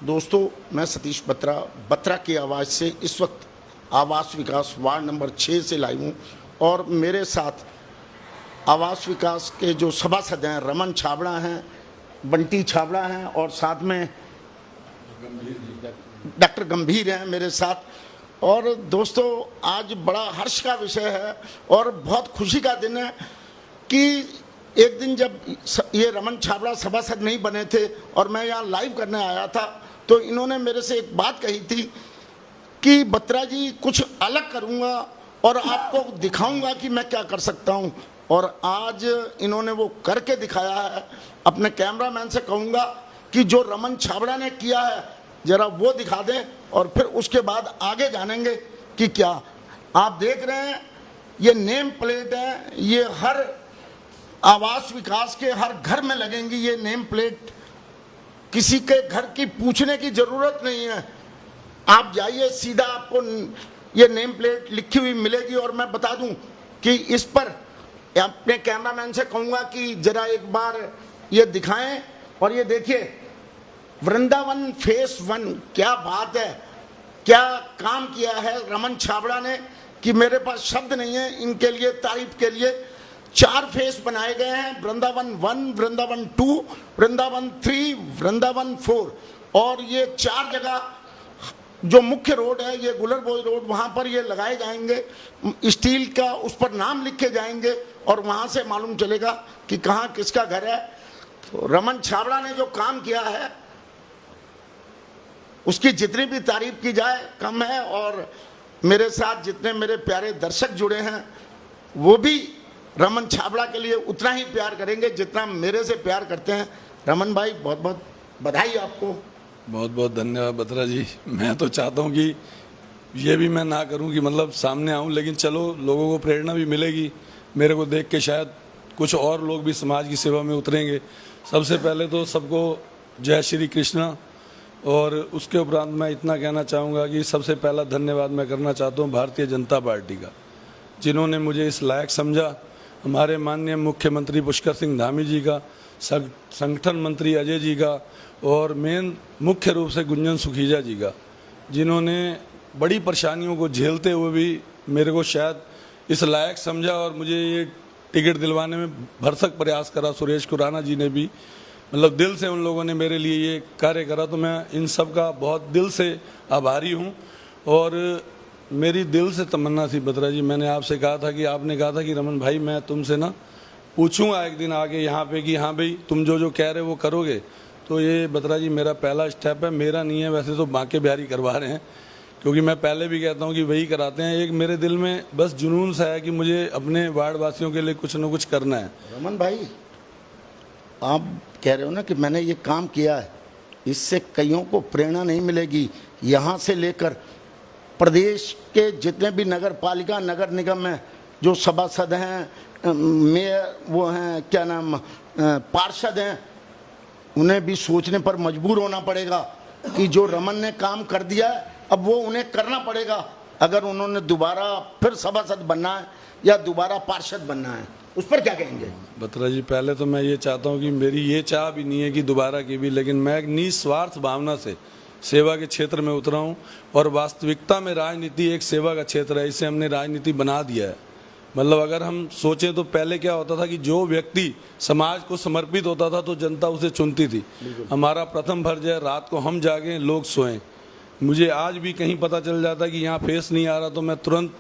दोस्तों, मैं सतीश बत्रा बत्रा की आवाज़ से इस वक्त आवास विकास वार्ड नंबर 6 से लाइव हूँ और मेरे साथ आवास विकास के जो सभासद हैं रमन छाबड़ा हैं, बंटी छाबड़ा हैं और साथ में डॉक्टर गंभीर हैं मेरे साथ। और दोस्तों, आज बड़ा हर्ष का विषय है और बहुत खुशी का दिन है कि एक दिन जब ये रमन छाबड़ा सभासद नहीं बने थे और मैं यहाँ लाइव करने आया था तो इन्होंने मेरे से एक बात कही थी कि बत्रा जी कुछ अलग करूँगा और आपको दिखाऊंगा कि मैं क्या कर सकता हूँ। और आज इन्होंने वो करके दिखाया है। अपने कैमरामैन से कहूँगा कि जो रमन छाबड़ा ने किया है ज़रा वो दिखा दें और फिर उसके बाद आगे जानेंगे कि क्या। आप देख रहे हैं ये नेम प्लेट है, ये हर आवास विकास के हर घर में लगेंगी ये नेम प्लेट। किसी के घर की पूछने की ज़रूरत नहीं है, आप जाइए सीधा आपको ये नेम प्लेट लिखी हुई मिलेगी। और मैं बता दूं कि इस पर अपने कैमरामैन से कहूँगा कि ज़रा एक बार ये दिखाएं और ये देखिए वृंदावन फेस 1। क्या बात है, क्या काम किया है रमन छाबड़ा ने कि मेरे पास शब्द नहीं है इनके लिए तारीफ के लिए। 4 फेस बनाए गए हैं, वृंदावन 1, वृंदावन 2, वृंदावन 3, वृंदावन 4। और ये 4 जगह जो मुख्य रोड है ये गुलरबोज रोड, वहाँ पर ये लगाए जाएंगे। स्टील का उस पर नाम लिखे जाएंगे और वहाँ से मालूम चलेगा कि कहाँ किसका घर है। तो रमन छाबड़ा ने जो काम किया है उसकी जितनी भी तारीफ की जाए कम है। और मेरे साथ जितने मेरे प्यारे दर्शक जुड़े हैं वो भी रमन छाबड़ा के लिए उतना ही प्यार करेंगे जितना मेरे से प्यार करते हैं। रमन भाई, बहुत बहुत बधाई आपको। बहुत बहुत धन्यवाद बत्रा जी। मैं तो चाहता हूँ कि ये भी मैं ना करूँ कि मतलब सामने आऊँ, लेकिन चलो लोगों को प्रेरणा भी मिलेगी मेरे को देख के, शायद कुछ और लोग भी समाज की सेवा में उतरेंगे। सबसे पहले तो सबको जय श्री कृष्णा। और उसके उपरांत मैं इतना कहना चाहूँगा कि सबसे पहला धन्यवाद मैं करना चाहता हूँ भारतीय जनता पार्टी का, जिन्होंने मुझे इस लायक समझा। हमारे माननीय मुख्यमंत्री पुष्कर सिंह धामी जी का, संगठन मंत्री अजय जी का और मेन मुख्य रूप से गुंजन सुखीजा जी का, जिन्होंने बड़ी परेशानियों को झेलते हुए भी मेरे को शायद इस लायक समझा और मुझे ये टिकट दिलवाने में भरसक प्रयास करा। सुरेश खुराना जी ने भी, मतलब दिल से उन लोगों ने मेरे लिए ये कार्य करा। तो मैं इन सब का बहुत दिल से आभारी हूँ। और मेरी दिल से तमन्ना थी बत्रा जी, मैंने आपसे कहा था कि आपने कहा था कि रमन भाई मैं तुमसे ना पूछूंगा एक दिन आके यहाँ पे कि हाँ भाई तुम जो जो कह रहे हो वो करोगे। तो ये बत्रा जी मेरा पहला स्टेप है, मेरा नहीं है, वैसे तो बांके बिहारी करवा रहे हैं, क्योंकि मैं पहले भी कहता हूँ कि वही कराते हैं। एक मेरे दिल में बस जुनून सा है कि मुझे अपने वार्ड वासियों के लिए कुछ न कुछ करना है। रमन भाई, आप कह रहे हो ना कि मैंने ये काम किया है, इससे कईयों को प्रेरणा नहीं मिलेगी। यहाँ से लेकर प्रदेश के जितने भी नगर पालिका नगर निगम में जो सभासद हैं, मेयर वो हैं, क्या नाम, पार्षद हैं, उन्हें भी सोचने पर मजबूर होना पड़ेगा कि जो रमन ने काम कर दिया है अब वो उन्हें करना पड़ेगा अगर उन्होंने दोबारा फिर सभासद बनना है या दोबारा पार्षद बनना है। उस पर क्या कहेंगे? बत्रा जी, पहले तो मैं ये चाहता हूँ कि मेरी ये चाह भी नहीं है कि दोबारा की भी, लेकिन मैं एक निस्वार्थ भावना से सेवा के क्षेत्र में उतरा हूँ। और वास्तविकता में राजनीति एक सेवा का क्षेत्र है, इसे हमने राजनीति बना दिया है। मतलब अगर हम सोचें तो पहले क्या होता था कि जो व्यक्ति समाज को समर्पित होता था तो जनता उसे चुनती थी। हमारा प्रथम फर्ज है रात को हम जागें लोग सोएं। मुझे आज भी कहीं पता चल जाता है कि यहाँ फेस नहीं आ रहा तो मैं तुरंत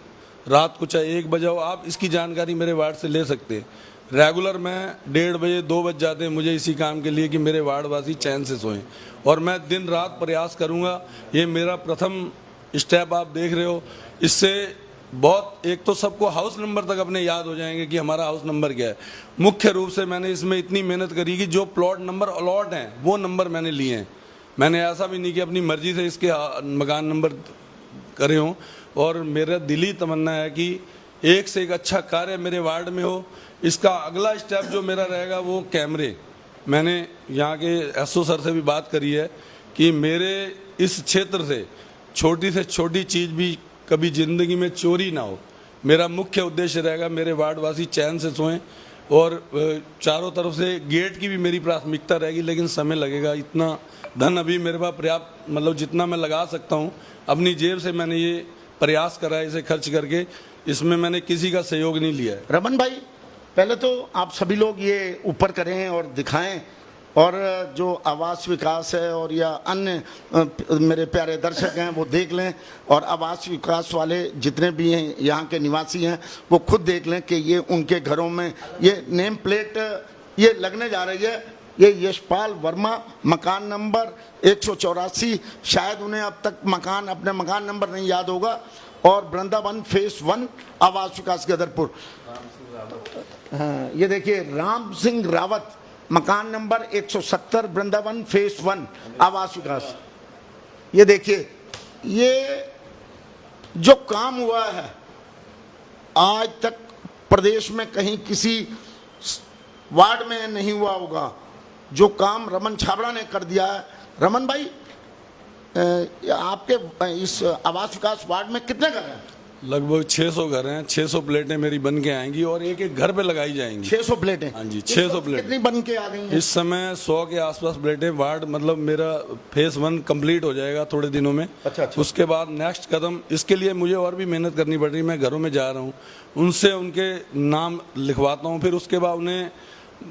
रात को चाहे 1 बजे हो, आप इसकी जानकारी मेरे वार्ड से ले सकते हैं। रेगुलर मैं 1:30 बजे 2 बज जाते हैं मुझे इसी काम के लिए कि मेरे वार्डवासी चैन से सोएं। और मैं दिन रात प्रयास करूंगा। ये मेरा प्रथम स्टेप आप देख रहे हो। इससे बहुत, एक तो सबको हाउस नंबर तक अपने याद हो जाएंगे कि हमारा हाउस नंबर क्या है। मुख्य रूप से मैंने इसमें इतनी मेहनत करी कि जो प्लॉट नंबर अलॉट हैं वो नंबर मैंने लिए हैं। मैंने ऐसा भी नहीं कि अपनी मर्जी से इसके मकान नंबर करे हों। और मेरा दिली तमन्ना है कि एक से एक अच्छा कार्य मेरे वार्ड में हो। इसका अगला स्टेप जो मेरा रहेगा वो कैमरे। मैंने यहाँ के एसओ सर से भी बात करी है कि मेरे इस क्षेत्र से छोटी चीज़ भी कभी ज़िंदगी में चोरी ना हो। मेरा मुख्य उद्देश्य रहेगा मेरे वार्डवासी चैन से सोएं। और चारों तरफ से गेट की भी मेरी प्राथमिकता रहेगी, लेकिन समय लगेगा। इतना धन अभी मेरे पास पर्याप्त, मतलब जितना मैं लगा सकता हूँ अपनी जेब से मैंने ये प्रयास करा है, इसे खर्च करके, इसमें मैंने किसी का सहयोग नहीं लिया है। रमन भाई, पहले तो आप सभी लोग ये ऊपर करें और दिखाएं, और जो आवास विकास है और या अन्य मेरे प्यारे दर्शक हैं वो देख लें, और आवास विकास वाले जितने भी हैं यहाँ के निवासी हैं वो खुद देख लें कि ये उनके घरों में ये नेम प्लेट ये लगने जा रही है। ये यशपाल वर्मा, मकान नंबर 184, शायद उन्हें अब तक अपने मकान नंबर नहीं याद होगा, और वृंदावन फेस 1 आवास विकास गदरपुर। हाँ, ये देखिए राम सिंह रावत, मकान नंबर 170, वृंदावन फेस 1 आवास विकास। ये देखिए, ये जो काम हुआ है आज तक प्रदेश में कहीं किसी वार्ड में नहीं हुआ होगा, जो काम रमन छाबड़ा ने कर दिया है। रमन भाई, आपके इस आवास विकास वार्ड में कितने घर हैं? लगभग 600 घर हैं। 600 प्लेटें मेरी बन के आएंगी और एक एक घर पे लगाई जाएंगी। 600 प्लेटें? हाँ जी, 600 प्लेट। कितनी बन के आ गई हैं? इस समय 100 के आसपास प्लेटें। वार्ड मतलब मेरा फेस 1 कंप्लीट हो जाएगा थोड़े दिनों में। अच्छा। उसके बाद नेक्स्ट कदम, इसके लिए मुझे और भी मेहनत करनी पड़ रही है। मैं घरों में जा रहा हूँ, उनसे उनके नाम लिखवाता हूँ, फिर उसके बाद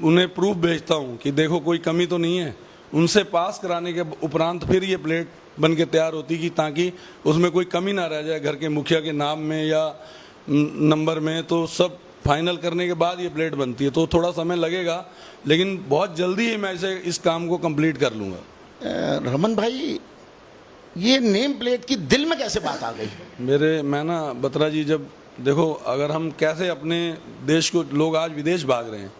उन्हें प्रूफ भेजता हूँ कि देखो कोई कमी तो नहीं है। उनसे पास कराने के उपरांत फिर ये प्लेट बन के तैयार होती, कि ताकि उसमें कोई कमी ना रह जाए घर के मुखिया के नाम में या नंबर में। तो सब फाइनल करने के बाद ये प्लेट बनती है, तो थोड़ा समय लगेगा, लेकिन बहुत जल्दी ही मैं इस काम को कंप्लीट कर लूँगा। रमन भाई, ये नेम प्लेट की दिल में कैसे बात आ गई? मैं ना बत्रा जी, जब देखो अगर हम कैसे अपने देश को, लोग आज विदेश भाग रहे हैं,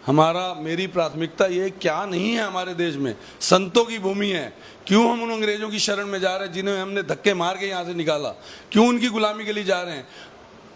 मेरी प्राथमिकता ये क्या नहीं है हमारे देश में? संतों की भूमि है, क्यों हम उन अंग्रेजों की शरण में जा रहे हैं जिन्हें हमने धक्के मार के यहाँ से निकाला? क्यों उनकी गुलामी के लिए जा रहे हैं?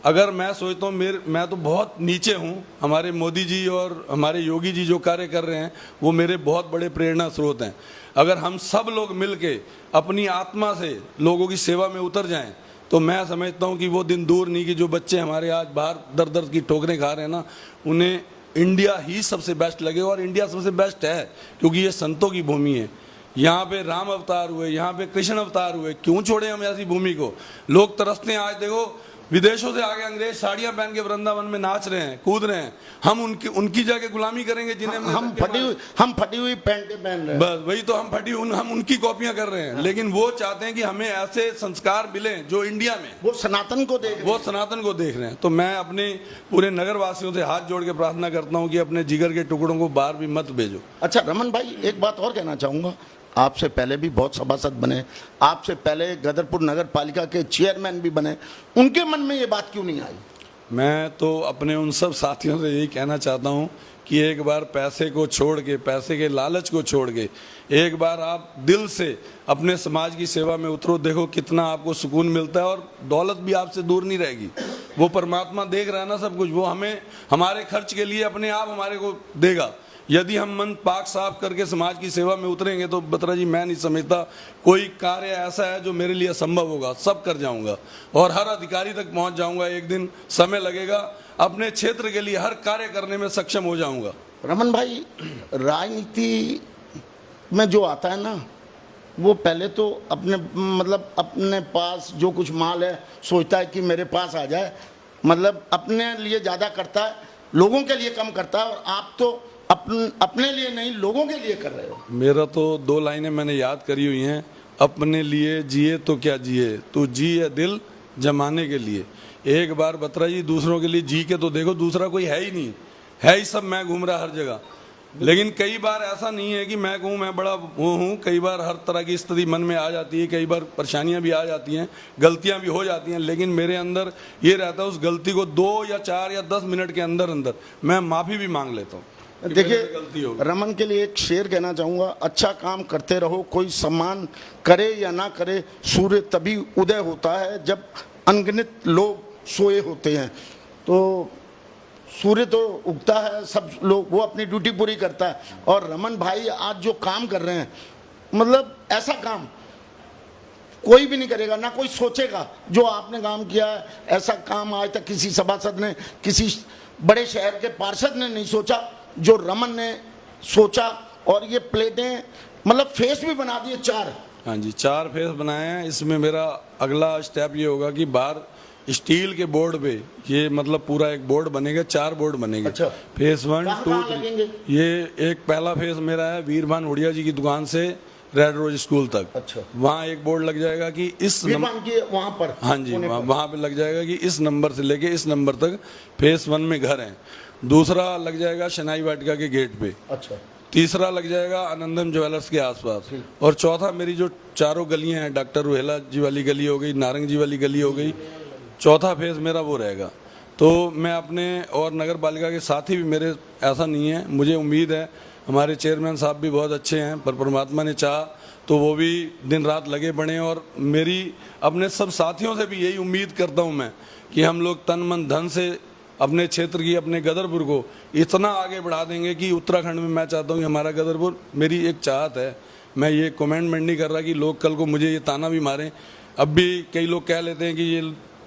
अगर मैं सोचता हूँ मैं तो बहुत नीचे हूँ। हमारे मोदी जी और हमारे योगी जी जो कार्य कर रहे हैं वो मेरे बहुत बड़े प्रेरणा स्रोत हैं। अगर हम सब लोग मिल के अपनी आत्मा से लोगों की सेवा में उतर जाएं, तो मैं समझता हूँ कि वो दिन दूर नहीं कि जो बच्चे हमारे आज बाहर दर दर की ठोकरें खा रहे हैं ना, उन्हें इंडिया ही सबसे बेस्ट लगे। और इंडिया सबसे बेस्ट है क्योंकि ये संतों की भूमि है। यहाँ पे राम अवतार हुए, यहाँ पे कृष्ण अवतार हुए, क्यों छोड़े हम ऐसी भूमि को? लोग तरसते हैं। आज देखो विदेशों से आगे अंग्रेज साड़ियां पहन के वृंदावन में नाच रहे हैं, कूद रहे हैं। हम उनकी जाके गुलामी करेंगे जिन्हें हम फटी हुई पैंटें पहन रहे हैं। बस वही तो, हम उनकी कॉपियां कर रहे हैं। लेकिन वो चाहते हैं कि हमें ऐसे संस्कार मिले जो इंडिया में, वो सनातन को देख रहे हैं। तो मैं अपने पूरे नगर वासियों से हाथ जोड़ के प्रार्थना करता हूँ कि अपने जिगर के टुकड़ों को बाहर भी मत भेजो। अच्छा रमन भाई, एक बात और कहना चाहूंगा। आपसे पहले भी बहुत सभासद बने, आपसे पहले गदरपुर नगर पालिका के चेयरमैन भी बने, उनके मन में ये बात क्यों नहीं आई? मैं तो अपने उन सब साथियों से यही कहना चाहता हूँ कि एक बार पैसे को छोड़ के, पैसे के लालच को छोड़ के, एक बार आप दिल से अपने समाज की सेवा में उतरो। देखो कितना आपको सुकून मिलता है, और दौलत भी आपसे दूर नहीं रहेगी। वो परमात्मा देख रहा है ना सब कुछ, वो हमें हमारे खर्च के लिए अपने आप हमारे को देगा। यदि हम मन पाक साफ करके समाज की सेवा में उतरेंगे तो बत्रा जी, मैं नहीं समझता कोई कार्य ऐसा है जो मेरे लिए असंभव होगा। सब कर जाऊंगा और हर अधिकारी तक पहुंच जाऊंगा। एक दिन समय लगेगा, अपने क्षेत्र के लिए हर कार्य करने में सक्षम हो जाऊंगा। रमन भाई, राजनीति में जो आता है ना, वो पहले तो अपने पास जो कुछ माल है सोचता है कि मेरे पास आ जाए, मतलब अपने लिए ज़्यादा करता है, लोगों के लिए कम करता है। और आप तो अपने लिए नहीं, लोगों के लिए कर रहे हो। मेरा तो 2 लाइनें मैंने याद करी हुई हैं, अपने लिए जिए तो क्या जिए, तू जी है दिल जमाने के लिए। एक बार बत्रा जी दूसरों के लिए जी के तो देखो, दूसरा कोई है ही नहीं, है ही सब मैं घूम रहा हर जगह। लेकिन कई बार ऐसा नहीं है कि मैं कहूँ मैं बड़ा वो हूँ। कई बार हर तरह की स्थिति मन में आ जाती है, कई बार परेशानियाँ भी आ जाती हैं, गलतियाँ भी हो जाती हैं। लेकिन मेरे अंदर ये रहता है, उस गलती को 2 या 4 या 10 मिनट के अंदर अंदर मैं माफ़ी भी मांग लेता हूँ। देखिए रमन के लिए एक शेर कहना चाहूँगा, अच्छा काम करते रहो, कोई सम्मान करे या ना करे, सूर्य तभी उदय होता है जब अनगिनत लोग सोए होते हैं। तो सूर्य तो उगता है, सब लोग, वो अपनी ड्यूटी पूरी करता है। और रमन भाई आज जो काम कर रहे हैं, मतलब ऐसा काम कोई भी नहीं करेगा, ना कोई सोचेगा जो आपने काम किया है। ऐसा काम आज तक किसी सभासद ने, किसी बड़े शहर के पार्षद ने नहीं सोचा, जो रमन ने सोचा। और ये प्लेटें मतलब फेस भी बना दिए 4। हाँ जी, 4 फेस बनाए हैं। इसमें मेरा अगला स्टेप ये होगा कि बाहर स्टील के बोर्ड पे ये मतलब पूरा एक बोर्ड बनेगा, 4 बोर्ड बनेंगे। अच्छा। फेस 1 कहाँ 2 कहाँ लगेंगे? 3। ये एक पहला फेस मेरा है वीरभान उड़िया जी की दुकान से रेड रोज स्कूल तक। अच्छा। वहाँ एक बोर्ड लग जाएगा कि इस वीरभान की वहाँ पर, हाँ जी, कोने पर। वहाँ पे लग जाएगा कि इस नंबर से लेके इस नंबर तक फेस 1 में घर हैं। दूसरा लग जाएगा शनाई वाटिका के गेट पे। अच्छा। तीसरा लग जाएगा आनंदम ज्वेलर्स के आसपास। और चौथा मेरी जो 4 गलियां हैं, डॉक्टर रोहेला जी वाली गली हो गई, नारंग जी वाली गली हो गई, चौथा फेज मेरा वो रहेगा। तो मैं अपने और नगर पालिका के साथी भी मेरे, ऐसा नहीं है, मुझे उम्मीद है हमारे चेयरमैन साहब भी बहुत अच्छे हैं, पर परमात्मा ने चाहा तो वो भी दिन रात लगे पड़े हैं। और मेरी अपने सब साथियों से भी यही उम्मीद करता हूँ मैं कि हम लोग तन मन धन से अपने क्षेत्र की, अपने गदरपुर को इतना आगे बढ़ा देंगे कि उत्तराखंड में मैं चाहता हूँ कि हमारा गदरपुर, मेरी एक चाहत है, मैं ये कमेंटमेंट नहीं कर रहा कि लोग कल को मुझे ये ताना भी मारें। अब भी कई लोग कह लेते हैं कि ये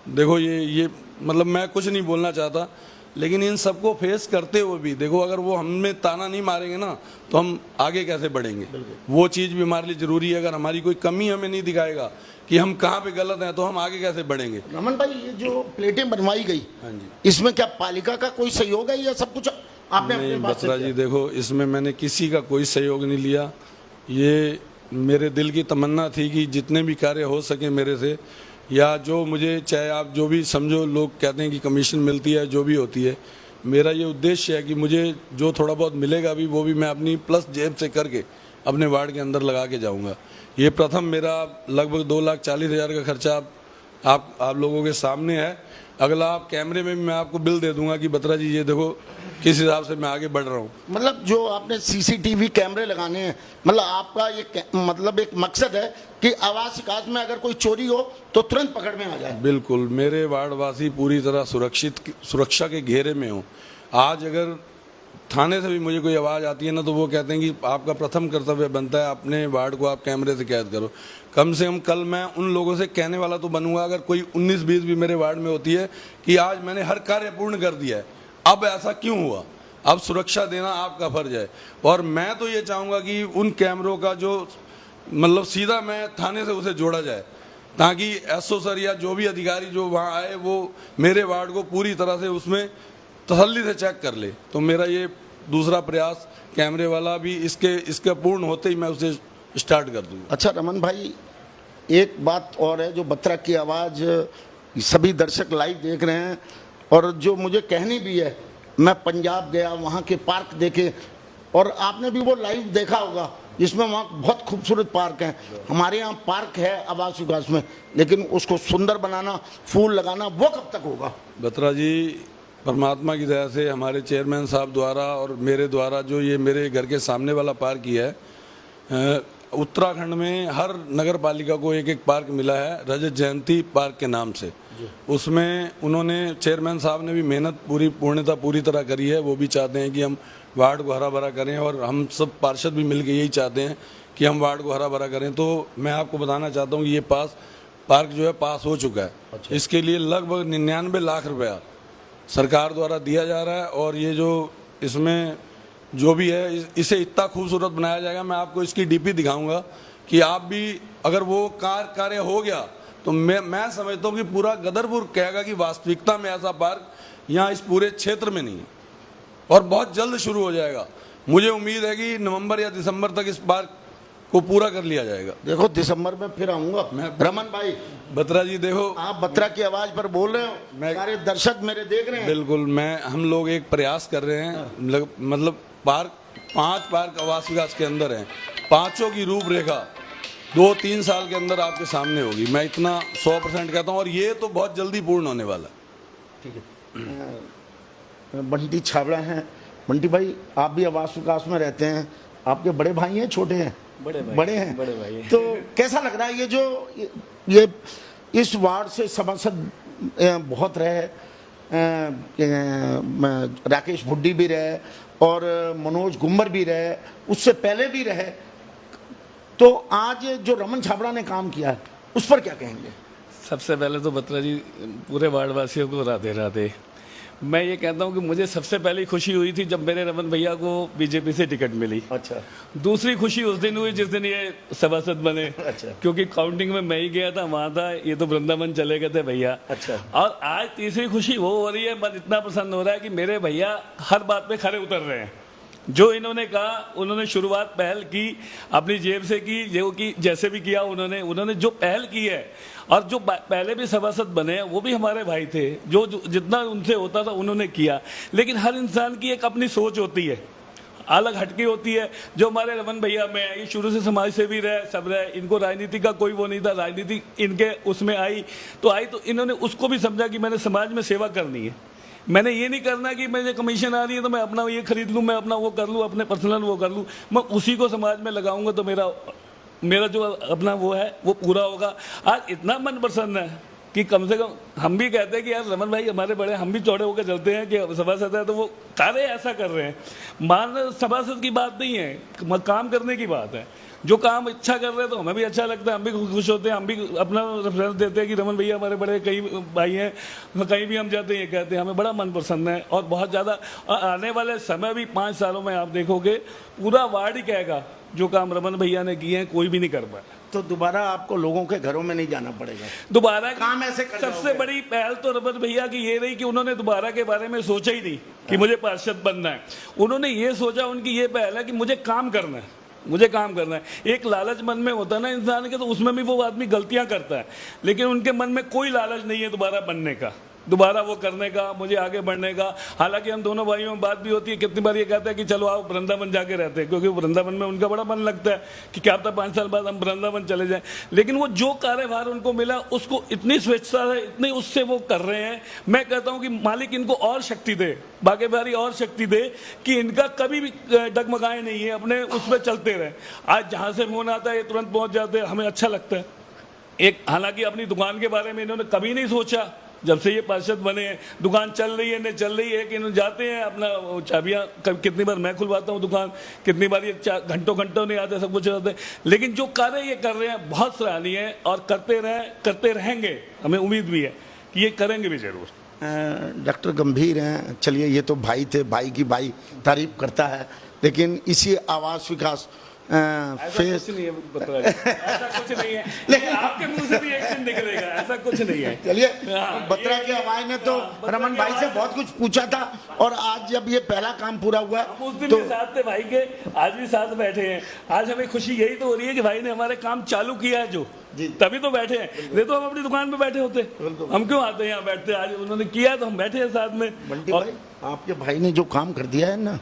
देखो ये मतलब मैं कुछ नहीं बोलना चाहता, लेकिन इन सबको फेस करते हुए भी देखो, अगर वो हमें ताना नहीं मारेंगे ना तो हम आगे कैसे बढ़ेंगे। वो चीज़ भी हमारे लिए ज़रूरी है। अगर हमारी कोई कमी हमें नहीं दिखाएगा कि हम कहाँ पे गलत हैं तो हम आगे कैसे बढ़ेंगे। रमन भाई, ये जो प्लेटें बनवाई गई, हाँ जी, इसमें क्या पालिका का कोई सहयोग है या सब कुछ आपने अपने नहीं पास से बत्रा जी, देखो इसमें मैंने किसी का कोई सहयोग नहीं लिया। ये मेरे दिल की तमन्ना थी कि जितने भी कार्य हो सके मेरे से, या जो मुझे, चाहे आप जो भी समझो, लोग कहते हैं कि कमीशन मिलती है, जो भी होती है, मेरा ये उद्देश्य है कि मुझे जो थोड़ा बहुत मिलेगा भी वो भी मैं अपनी प्लस जेब से करके अपने वार्ड के अंदर लगा के जाऊंगा। ये प्रथम मेरा लगभग 2,40,000 का खर्चा आप लोगों के सामने है। अगला आप कैमरे में भी मैं आपको बिल दे दूंगा कि बत्रा जी ये देखो किस हिसाब से मैं आगे बढ़ रहा हूँ। मतलब जो आपने सीसीटीवी कैमरे लगाने हैं, मतलब आपका ये मतलब एक मकसद है कि आवास विकास में अगर कोई चोरी हो तो तुरंत पकड़ में आ जाए। बिल्कुल, मेरे वार्डवासी पूरी तरह सुरक्षा के घेरे में हो। आज अगर थाने से भी मुझे कोई आवाज़ आती है ना, तो वो कहते हैं कि आपका प्रथम कर्तव्य बनता है अपने वार्ड को आप कैमरे से कैद करो। कम से कम कल मैं उन लोगों से कहने वाला तो बनूंगा, अगर कोई 19-20 भी मेरे वार्ड में होती है, कि आज मैंने हर कार्य पूर्ण कर दिया है, अब ऐसा क्यों हुआ, अब सुरक्षा देना आपका फर्ज है। और मैं तो ये चाहूँगा कि उन कैमरों का जो मतलब सीधा मैं थाने से उसे जोड़ा जाए, ताकि एसओ सर या जो भी अधिकारी जो वहाँ आए वो मेरे वार्ड को पूरी तरह से उसमें तसल्ली से चेक कर ले। तो मेरा ये दूसरा प्रयास कैमरे वाला भी इसके पूर्ण होते ही मैं उसे स्टार्ट कर दूँगा। अच्छा रमन भाई, एक बात और है जो बत्रा की आवाज़ सभी दर्शक लाइव देख रहे हैं, और जो मुझे कहनी भी है, मैं पंजाब गया, वहाँ के पार्क देखे, और आपने भी वो लाइव देखा होगा जिसमें वहाँ बहुत खूबसूरत पार्क हैं। हमारे यहाँ पार्क है आवास विकास में, लेकिन उसको सुंदर बनाना, फूल लगाना, वो कब तक होगा? बत्रा जी, परमात्मा की दया से हमारे चेयरमैन साहब द्वारा और मेरे द्वारा जो ये मेरे घर के सामने वाला पार्क ही है, उत्तराखंड में हर नगर पालिका को एक पार्क मिला है रजत जयंती पार्क के नाम से। उसमें उन्होंने, चेयरमैन साहब ने भी मेहनत पूर्णतः पूरी तरह करी है। वो भी चाहते हैं कि हम वार्ड को हरा भरा करें, और हम सब पार्षद भी मिलकर यही चाहते हैं कि हम वार्ड को हरा भरा करें। तो मैं आपको बताना चाहता हूँ कि ये पार्क जो है पास हो चुका है। अच्छा। इसके लिए लगभग 99 लाख रुपया सरकार द्वारा दिया जा रहा है, और ये जो इसमें जो भी है इसे इतना खूबसूरत बनाया जाएगा। मैं आपको इसकी डीपी दिखाऊंगा कि आप भी, अगर वो कार्य हो गया तो मैं समझता हूँ कि पूरा गदरपुर कहेगा कि वास्तविकता में ऐसा पार्क यहाँ इस पूरे क्षेत्र में नहीं है, और बहुत जल्द शुरू हो जाएगा। मुझे उम्मीद है कि नवंबर या दिसंबर तक इस पार्क को पूरा कर लिया जाएगा। देखो दिसंबर में फिर आऊंगा। रमन भाई, बत्रा जी देखो, आप बत्रा की आवाज पर बोल रहे हो, सारे दर्शक मेरे देख रहे हैं। बिल्कुल, हम लोग एक प्रयास कर रहे हैं। मतलब 5 पार्क आवास विकास के अंदर हैं, 5 की रूपरेखा 2-3 साल के अंदर आपके सामने होगी। मैं इतना 100% कहता हूँ, और ये तो बहुत जल्दी पूर्ण होने वाला है। ठीक है। बंटी छाबड़ा हैं। बंटी भाई, आप भी आवास विकास में रहते हैं, आपके बड़े भाई हैं छोटे हैं? बड़े हैं। बड़े भाई। तो कैसा लग रहा है ये जो ये इस वार्ड से सभासद बहुत रहे, राकेश भुड्डी भी रहे और मनोज गुम्बर भी रहे, उससे पहले भी रहे, तो आज जो रमन छाबड़ा ने काम किया है उस पर क्या कहेंगे? सबसे पहले तो बत्रा जी पूरे वार्ड वासियों को राधे राधे। मैं ये कहता हूँ कि मुझे सबसे पहली खुशी हुई थी जब मेरे रमन भैया को बीजेपी से टिकट मिली। अच्छा। दूसरी खुशी उस दिन हुई जिस दिन ये सभासद बने। अच्छा। क्योंकि काउंटिंग में मैं ही गया था, वहां था, ये तो वृंदावन चले गए थे भैया। अच्छा। और आज तीसरी खुशी वो हो रही है, मन इतना प्रसन्न हो रहा है कि मेरे भैया हर बात पे खरे उतर रहे हैं। जो इन्होंने कहा, उन्होंने शुरुआत पहल की अपनी जेब से की, जो कि जैसे भी किया उन्होंने जो पहल की है, और जो पहले भी सभासद बने हैं वो भी हमारे भाई थे, जो जितना उनसे होता था उन्होंने किया। लेकिन हर इंसान की एक अपनी सोच होती है, अलग हटकी होती है। जो हमारे रमन भैया में ये शुरू से समाज सेवी रहे, सब रहे, इनको राजनीति का कोई वो नहीं था, राजनीति इनके उसमें आई तो इन्होंने उसको भी समझा कि मैंने समाज में सेवा करनी है। मैंने ये नहीं करना कि मुझे कमीशन आ रही है तो मैं अपना ये खरीद लूँ, मैं अपना वो कर लूँ, अपने पर्सनल वो कर लूँ, मैं उसी को समाज में लगाऊंगा तो मेरा जो अपना वो है वो पूरा होगा। आज इतना मन प्रसन्न है कि कम से कम हम भी कहते हैं कि यार रमन भाई हमारे बड़े, हम भी चौड़े होकर चलते हैं कि सभासद है तो वो कार्य ऐसा कर रहे हैं। मान सभासद की बात नहीं है, काम करने की बात है। जो काम अच्छा कर रहे हैं तो हमें भी अच्छा लगता है, हम भी खुश होते हैं, हम भी अपना रेफरेंस देते हैं कि रमन भैया हमारे बड़े कई भाई हैं, कहीं भी हम जाते हैं ये कहते हैं, हमें बड़ा मन प्रसन्न है। और बहुत ज़्यादा आने वाले समय भी 5 सालों में आप देखोगे पूरा वार्ड ही कहेगा जो काम रमन भैया ने किए हैं कोई भी नहीं कर पाया। तो दोबारा आपको लोगों के घरों में नहीं जाना पड़ेगा दोबारा काम ऐसे कर सबसे जाओगे। बड़ी पहल तो रमन भैया की ये रही कि उन्होंने दोबारा के बारे में सोचा ही नहीं कि मुझे पार्षद बनना है। उन्होंने ये सोचा, उनकी ये पहल है कि मुझे काम करना है, मुझे काम करना है। एक लालच मन में होता है ना इंसान के, तो उसमें भी वो आदमी गलतियां करता है, लेकिन उनके मन में कोई लालच नहीं है दोबारा बनने का, दोबारा वो करने का, मुझे आगे बढ़ने का। हालांकि हम दोनों भाइयों में बात भी होती है, कितनी बार ये कहता है कि चलो आओ वृंदावन जाके रहते हैं, क्योंकि वृंदावन में उनका बड़ा मन लगता है कि क्या पता 5 साल बाद हम वृंदावन चले जाएं। लेकिन वो जो कार्यभार उनको मिला उसको इतनी स्वेच्छा है, इतनी उससे वो कर रहे हैं। मैं कहता हूँ कि मालिक इनको और शक्ति दे, भाग्यभारी और शक्ति दे कि इनका कभी भी डगमगाए नहीं है, अपने उस पर चलते रहे। आज जहाँ से फोन आता है ये तुरंत पहुँच जाते हैं, हमें अच्छा लगता है। हालांकि अपनी दुकान के बारे में इन्होंने कभी नहीं सोचा, जब से ये पार्षद बने हैं दुकान चल रही है नहीं चल रही है, कि इन्होंने जाते हैं अपना चाबियाँ, कितनी बार मैं खुलवाता हूँ दुकान, कितनी बार ये घंटों नहीं आते, सब कुछ रहते हैं। लेकिन जो कार्य ये कर रहे हैं बहुत सराहनीय है, और करते रहेंगे, हमें उम्मीद भी है कि ये करेंगे भी जरूर। डॉक्टर गंभीर हैं, चलिए ये तो भाई थे, भाई की भाई तारीफ करता है, लेकिन इसी आवास विकास फेस नहीं है बत्रा जी, ऐसा कुछ नहीं है, लेकिन आपके मुंह से भी एक दिन निकलेगा, ऐसा कुछ नहीं है। चलिए बत्रा की आवाज ने तो रमन भाई से बहुत कुछ पूछा था, और आज जब ये पहला काम पूरा हुआ उस दिन तो भी साथ थे भाई के, आज भी साथ बैठे हैं। आज हमें खुशी यही तो हो रही है कि भाई ने हमारे काम चालू किया है, जो तभी तो बैठे हैं, नहीं तो हम अपनी दुकान पे बैठे होते, हम क्यों आते हैं यहाँ बैठते। आज उन्होंने किया तो हम बैठे हैं साथ में। बंटी भाई, आपके भाई ने जो काम कर दिया है ना,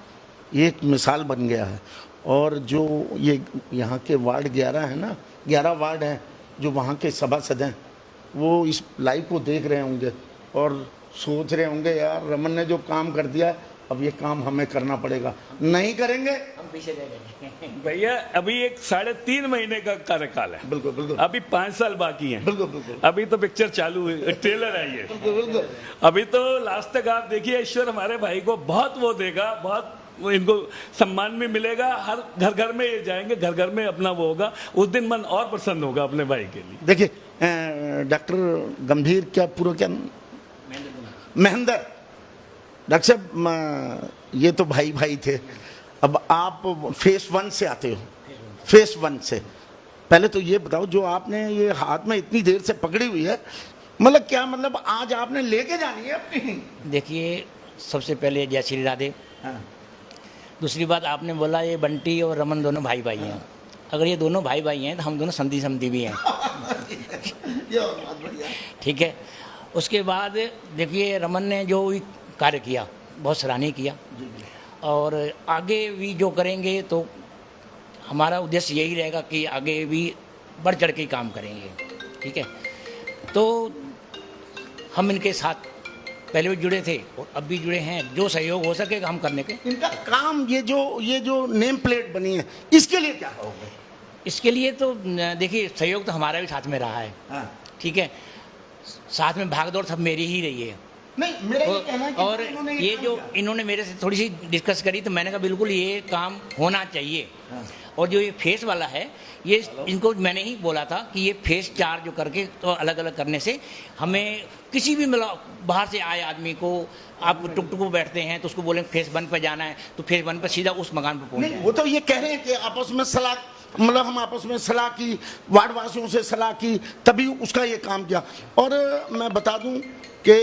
ये एक मिसाल बन गया है। और जो ये यहाँ के वार्ड 11 है ना, 11 वार्ड हैं जो वहाँ के सभासद हैं, वो इस लाइव को देख रहे होंगे और सोच रहे होंगे यार रमन ने जो काम कर दिया, अब ये काम हमें करना पड़ेगा, नहीं करेंगे हम पीछे रह जाएंगे। भैया अभी एक 3.5 महीने का कार्यकाल है, बिल्कुल बिल्कुल, अभी 5 साल बाकी हैं, बिल्कुल बिल्कुल, अभी तो पिक्चर चालू है, ट्रेलर है ये, बिल्कुल। अभी तो लास्ट तक आप देखिए, ईश्वर हमारे भाई को बहुत वो देगा, बहुत इनको सम्मान भी मिलेगा, हर घर में ये जाएंगे, घर में अपना वो होगा, उस दिन मन और प्रसन्न होगा अपने भाई के लिए। देखिए डॉक्टर गंभीर, क्या पूरा क्या महेंद्र, डॉक्टर साहब ये तो भाई थे, अब आप फेस 1 से आते हो, फेस 1 से पहले तो ये बताओ, जो आपने ये हाथ में इतनी देर से पकड़ी हुई है, मतलब क्या, मतलब आज आपने लेके जानी है अपनी? देखिए, सबसे पहले जय श्री राधे। हाँ। दूसरी बात, आपने बोला ये बंटी और रमन दोनों भाई हैं। अगर ये दोनों भाई हैं तो हम दोनों समधी भी हैं। ठीक है। उसके बाद देखिए, रमन ने जो कार्य किया बहुत सराहनीय किया, और आगे भी जो करेंगे तो हमारा उद्देश्य यही रहेगा कि आगे भी बढ़ चढ़ के काम करेंगे। ठीक है, तो हम इनके साथ पहले भी जुड़े थे और अब भी जुड़े हैं, जो सहयोग हो सकेगा हम करने के। इनका काम, ये जो नेम प्लेट बनी है, इसके लिए क्या कहोगे? इसके लिए तो देखिए, सहयोग तो हमारा भी साथ में रहा है। हाँ। ठीक है, साथ में भागदौड़ सब मेरी ही रही है। नहीं, मेरा ये कहना है कि और इन्होंने ये काम जो किया। इन्होंने मेरे से थोड़ी सी डिस्कस करी तो मैंने कहा बिल्कुल ये काम होना चाहिए। और जो ये फेस वाला है ये इनको मैंने ही बोला था कि ये फेस 4 जो करके तो अलग अलग करने से हमें किसी भी मतलब बाहर से आए आदमी को आप टुक टुक बैठते हैं तो उसको बोलेंगे फेस 1 पर जाना है तो फेस 1 पर सीधा उस मकान पर पहुंच नहीं, जाए। वो तो ये कह रहे हैं कि आपस में सलाह, मतलब हम आपस में सलाह की, वार्ड वासियों से सलाह की, तभी उसका ये काम किया। और मैं बता दूं कि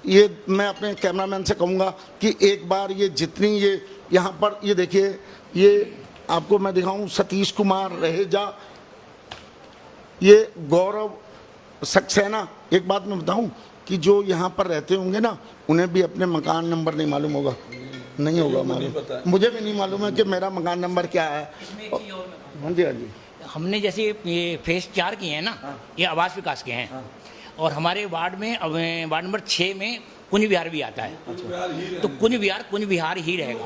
ये मैं अपने कैमरामैन से कहूँगा कि एक बार ये जितनी ये यहाँ पर ये देखिए, ये आपको मैं दिखाऊं, सतीश कुमार रहेजा, ये गौरव सक्सेना। एक बात मैं बताऊं कि जो यहाँ पर रहते होंगे ना, उन्हें भी अपने मकान नंबर नहीं मालूम होगा, नहीं होगा मालूम, मुझे भी नहीं मालूम है कि मेरा मकान नंबर क्या है। हाँ जी, हाँ जी। हमने जैसे ये फेस 4 किए हैं ना, ये आवास विकास के हैं। और हमारे वार्ड में वार्ड नंबर 6 में कुंज विहार भी आता है, तो कुंज विहार ही रहेगा।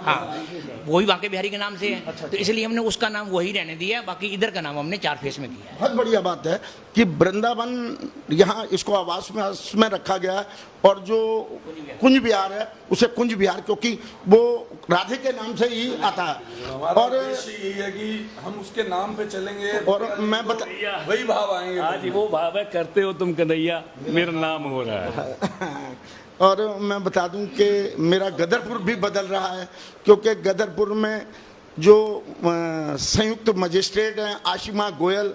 हाँ, वही बांके बिहारी के नाम से है, तो इसलिए हमने उसका नाम वही रहने दिया, बाकी इधर का नाम हमने 4 फेस में किया है। बहुत बढ़िया बात है कि वृंदावन यहाँ इसको आवास में रखा गया है, और जो कुंज विहार है उसे कुंज विहार, क्योंकि वो राधे के नाम से ही आता है। और यही है कि हम उसके नाम पे चलेंगे और मैं बता, वही भाव आएंगे। आज वो भाव है, करते हो तुम कन्हैया मेरा नाम हो रहा है। और मैं बता दूं कि मेरा गदरपुर भी बदल रहा है, क्योंकि गदरपुर में जो संयुक्त मजिस्ट्रेट हैं आशिमा गोयल,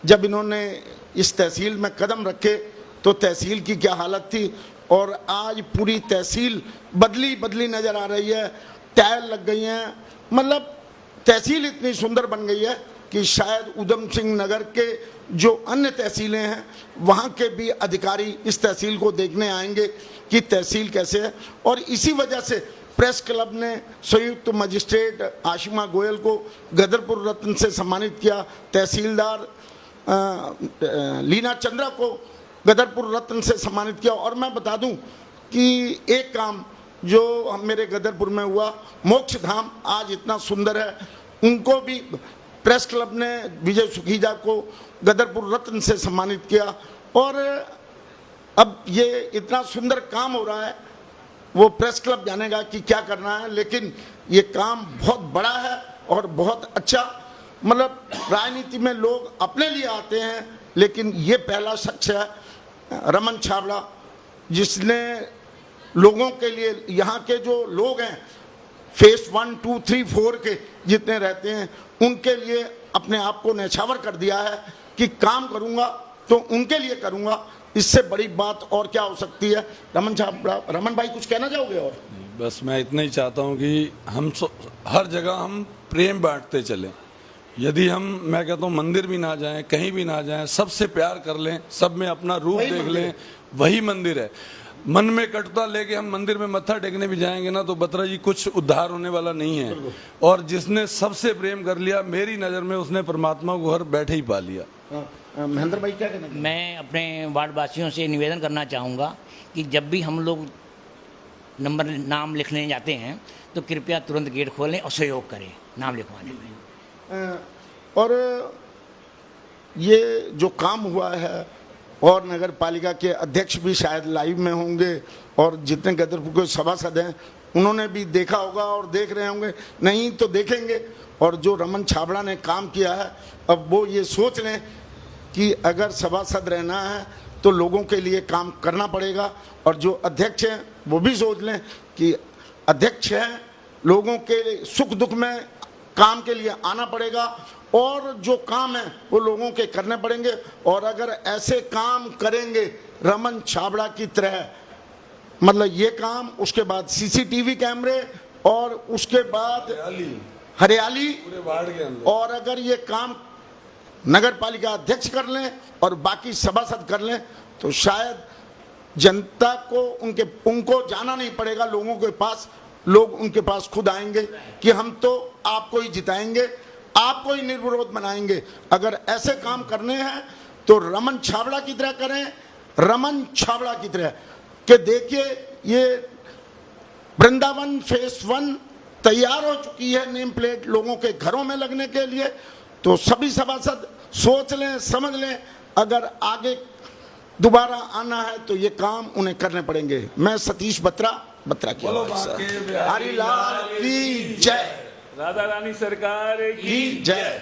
जब इन्होंने इस तहसील में कदम रखे तो तहसील की क्या हालत थी, और आज पूरी तहसील बदली नज़र आ रही है, टायर लग गई हैं, मतलब तहसील इतनी सुंदर बन गई है कि शायद उधम सिंह नगर के जो अन्य तहसीलें हैं वहाँ के भी अधिकारी इस तहसील को देखने आएंगे कि तहसील कैसे है। और इसी वजह से प्रेस क्लब ने संयुक्त मजिस्ट्रेट आशिमा गोयल को गदरपुर रत्न से सम्मानित किया, तहसीलदार लीना चंद्रा को गदरपुर रत्न से सम्मानित किया। और मैं बता दूं कि एक काम जो मेरे गदरपुर में हुआ, मोक्ष धाम आज इतना सुंदर है, उनको भी प्रेस क्लब ने विजय सुखीजा को गदरपुर रत्न से सम्मानित किया। और अब ये इतना सुंदर काम हो रहा है, वो प्रेस क्लब जानेगा कि क्या करना है, लेकिन ये काम बहुत बड़ा है और बहुत अच्छा। मतलब राजनीति में लोग अपने लिए आते हैं, लेकिन ये पहला शख्स है रमन छाबड़ा, जिसने लोगों के लिए, यहाँ के जो लोग हैं फेस 1, 2, 3, 4 के जितने रहते हैं, उनके लिए अपने आप को न्यौछावर कर दिया है कि काम करूँगा तो उनके लिए करूँगा। इससे बड़ी बात और क्या हो सकती है। रमन छाबड़ा, रमन भाई कुछ कहना चाहोगे? और बस मैं इतना ही चाहता हूँ कि हम हर जगह हम प्रेम बांटते चलें। यदि मैं कहता हूँ मंदिर भी ना जाएं, कहीं भी ना जाएं, सबसे प्यार कर लें, सब में अपना रूप देख लें, वही मंदिर है। मन में कटुता लेके हम मंदिर में मत्था टेकने भी जाएंगे ना तो बत्रा जी कुछ उद्धार होने वाला नहीं है। और जिसने सबसे प्रेम कर लिया, मेरी नज़र में उसने परमात्मा को घर बैठे ही पा लिया। महेंद्र भाई क्या कहना? मैं अपने वार्ड वासियों से निवेदन करना चाहूँगा कि जब भी हम लोग नाम लिखने जाते हैं तो कृपया तुरंत गेट खोलें और सहयोग करें नाम लिखवाने में। और ये जो काम हुआ है, और नगर पालिका के अध्यक्ष भी शायद लाइव में होंगे, और जितने गदरपुर के सभासद हैं उन्होंने भी देखा होगा और देख रहे होंगे, नहीं तो देखेंगे। और जो रमन छाबड़ा ने काम किया है, अब वो ये सोच लें कि अगर सभासद रहना है तो लोगों के लिए काम करना पड़ेगा। और जो अध्यक्ष हैं वो भी सोच लें कि अध्यक्ष हैं, लोगों के सुख दुख में काम के लिए आना पड़ेगा, और जो काम है वो लोगों के करने पड़ेंगे। और अगर ऐसे काम करेंगे रमन छाबड़ा की तरह, मतलब ये काम, उसके बाद सीसीटीवी कैमरे, और उसके बाद हरियाली पूरे वार्ड के अंदर, और अगर ये काम नगर पालिका अध्यक्ष कर लें और बाकी सभासद कर लें तो शायद जनता को उनको जाना नहीं पड़ेगा लोगों के पास, लोग उनके पास खुद आएंगे कि हम तो आपको ही जिताएंगे, आपको ही निर्विरोध बनाएंगे। अगर ऐसे काम करने हैं तो रमन छाबड़ा की तरह करें, रमन छाबड़ा की तरह कि देखिए ये वृंदावन फेस 1 तैयार हो चुकी है, नेम प्लेट लोगों के घरों में लगने के लिए। तो सभी सभासद सोच लें, समझ लें, अगर आगे दोबारा आना है तो ये काम उन्हें करने पड़ेंगे। मैं सतीश बत्रा की बोलो आवाज से। बांके बिहारी हरिलाल की जय, राधा रानी सरकार की जय।